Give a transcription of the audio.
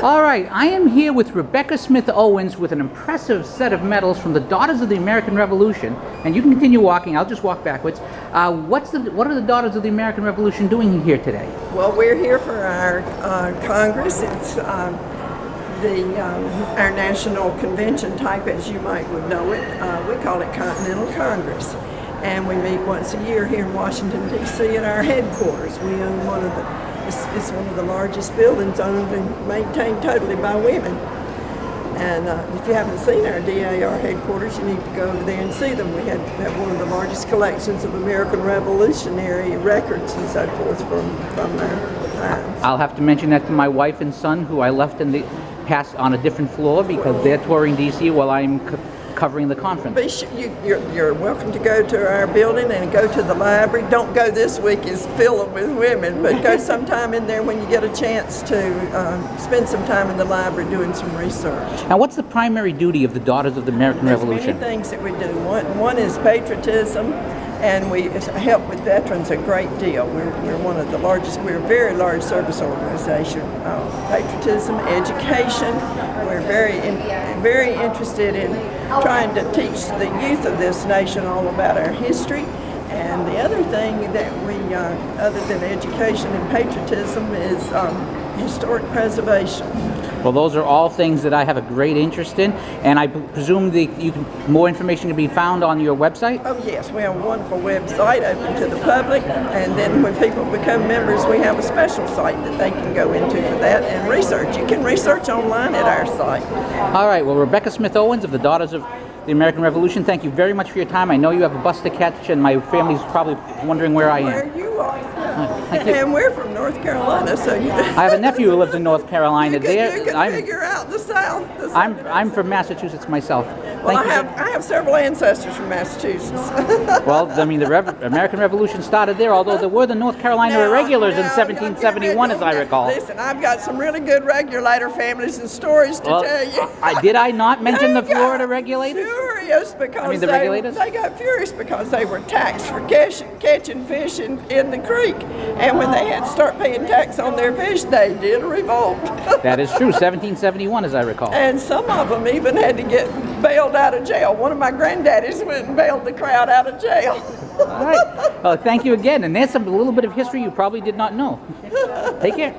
All right, I am here with Rebecca Smith Owens with an impressive set of medals from the Daughters of the American Revolution. And you can continue walking, I'll just walk backwards. What are the Daughters of the American Revolution doing here today? Well, we're here for our Congress. It's our national convention type, as you might would know it. We call it Continental Congress. And we meet once a year here in Washington, D.C. at our headquarters. We own it's one of the largest buildings owned and maintained totally by women. And if you haven't seen our DAR headquarters, you need to go over there and see them. We have one of the largest collections of American Revolutionary records and so forth from their times. I'll have to mention that to my wife and son, who I left on a different floor because they're touring D.C. while I'm covering the conference. You're welcome to go to our building and go to the library. Don't go this week, it's filled with women, but go sometime in there when you get a chance to spend some time in the library doing some research. Now, what's the primary duty of the Daughters of the American Revolution? There's many things that we do. One is patriotism, and we help with veterans a great deal. We're one of the largest, we're a very large service organization. Patriotism, education, we're very interested in trying to teach the youth of this nation all about our history. And the other thing that we, other than education and patriotism, is historic preservation. Well, those are all things that I have a great interest in, and I presume more information can be found on your website? Oh yes, we have a wonderful website open to the public, and then when people become members, we have a special site that they can go into for that and research. You can research online at our site. All right, well, Rebecca Smith Owens of the Daughters of the American Revolution, thank you very much for your time. I know you have a bus to catch, and my family's probably wondering where I am. Where you are. Thank you. And we're from North Carolina, so you. I have a nephew who lives in North Carolina. You can figure out the South. I'm from Massachusetts myself. Well, I have several ancestors from Massachusetts. Well, I mean, the American Revolution started there, although there were the North Carolina Irregulars in 1771, as I recall. Listen, I've got some really good regulator families and stories to tell you. Did I not mention the Florida Regulators? Furious because they got furious because they were taxed for catching fish in the creek. And when they had to start paying tax on their fish, they did a revolt. That is true, 1771, as I recall. And some of them even had to get bailed out of jail. One of my granddaddies went and bailed the crowd out of jail. All right. Well, thank you again. And there's a little bit of history you probably did not know. Take care.